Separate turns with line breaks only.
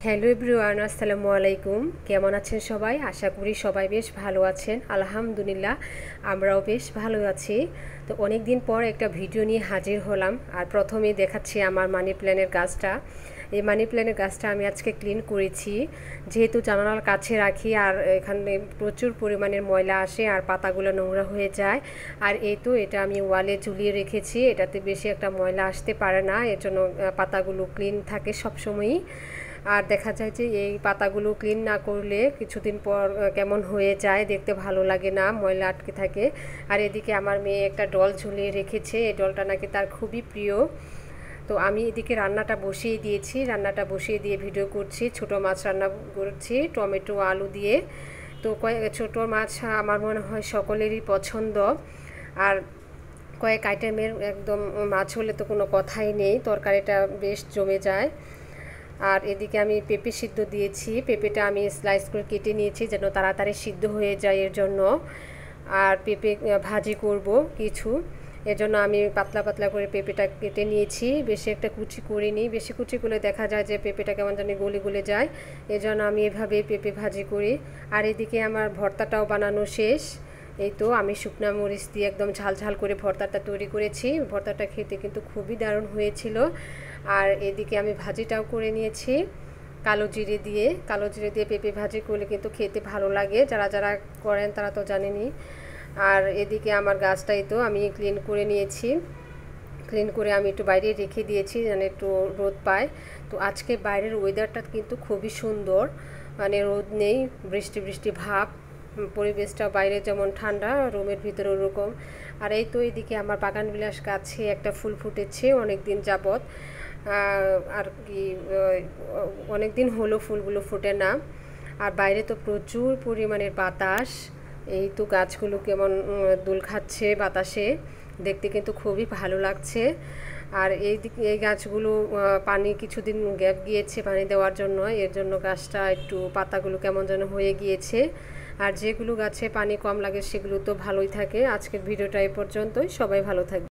Hello everyone, আসসালামু আলাইকুম। কেমন আছেন সবাই? আশা করি সবাই বেশ ভালো আছেন। আলহামদুলিল্লাহ, আমরাও বেশ ভালো আছি। তো অনেক দিন পর একটা ভিডিও নিয়ে হাজির হলাম। আর প্রথমেই দেখাচ্ছি আমার মানি প্ল্যান্টের গাছটা। এই মানি প্ল্যান্টের গাছটা আমি আজকে ক্লিন করেছি, যেহেতু জানালার কাছে রাখি আর এখানে প্রচুর পরিমাণের ময়লা আসে আর পাতাগুলো নোংরা হয়ে যায়। আর এই তো এটা আমি ওয়ালে ঝুলিয়ে রেখেছি, এটাতে বেশি একটা ময়লা আসতে পারে না, এর জন্য পাতাগুলো ক্লিন থাকে সবসময়ই। আর দেখা যায় যে এই পাতাগুলো ক্লিন না করলে কিছুদিন পর কেমন হয়ে যায়, দেখতে ভালো লাগে না, ময়লা আটকে থাকে। আর এদিকে আমার মেয়ে একটা ডল ঝুলিয়ে রেখেছে, এই ডলটা নাকি তার খুবই প্রিয়। তো আমি এদিকে রান্নাটা বসিয়ে দিয়েছি, রান্নাটা বসিয়ে দিয়ে ভিডিও করছি। ছোট মাছ রান্না করছি টমেটো আলু দিয়ে। তো ছোট মাছ আমার মনে হয় সকলেরই পছন্দ। আর কয়েক আইটেমের একদম মাছ হলে তো কোনো কথাই নেই, তরকারিটা বেশ জমে যায়। আর এদিকে আমি পেঁপে সিদ্ধ দিয়েছি, পেঁপেটা আমি স্লাইস করে কেটে নিয়েছি যেন তাড়াতাড়ি সিদ্ধ হয়ে যায় এর জন্য। আর পেঁপে ভাজি করব কিছু, এর জন্য আমি পাতলা পাতলা করে পেঁপেটা কেটে নিয়েছি, বেশি একটা কুচি করিনি। বেশি কুচি করলে দেখা যায় যে পেঁপেটা কেমন জানি গলে গলে যায়, এর জন্য আমি এভাবে পেঁপে ভাজি করি। আর এদিকে আমার ভর্তাটাও বানানো শেষ। এই তো আমি শুকনা মরিচ দিয়ে একদম ঝাল ঝাল করে ভর্তাটা তৈরি করেছি, ভর্তাটা খেতে কিন্তু খুবই দারুণ হয়েছিল। আর এদিকে আমি ভাজিটাও করে নিয়েছি কালো জিরে দিয়ে। কালো জিরে দিয়ে পেঁপে ভাজি করলে কিন্তু খেতে ভালো লাগে, যারা যারা করেন তারা তো জানেনই। আর এদিকে আমার গাছটাই তো আমি ক্লিন করে নিয়েছি, ক্লিন করে আমি একটু বাইরে রেখে দিয়েছি যেন একটু রোদ পায়। তো আজকে বাইরের ওয়েদারটা কিন্তু খুবই সুন্দর, মানে রোদ নেই, বৃষ্টি বৃষ্টি ভাব, পরিবেশটা বাইরে যেমন ঠান্ডা, রুমের ভিতরে ওরকম। আর এই তো এদিকে আমার বাগান বিলাস গাছে একটা ফুল ফুটেছে অনেক দিন যাবৎ, আর কি অনেক দিন হলো ফুলগুলো ফোটে না। আর বাইরে তো প্রচুর পরিমাণের বাতাস, এই তো গাছগুলো কেমন দোল খাচ্ছে বাতাসে, দেখতে কিন্তু খুবই ভালো লাগছে। আর এই গাছগুলো পানি কিছুদিন গ্যাপ গিয়েছে পানি দেওয়ার জন্য, এর জন্য গাছটা একটু পাতাগুলো কেমন যেন হয়ে গিয়েছে। আর যেগুলো গাছে পানি কম লাগে সেগুলো তো ভালোই থাকে। আজকের ভিডিওটা এ পর্যন্তই, সবাই ভালো থাকবে।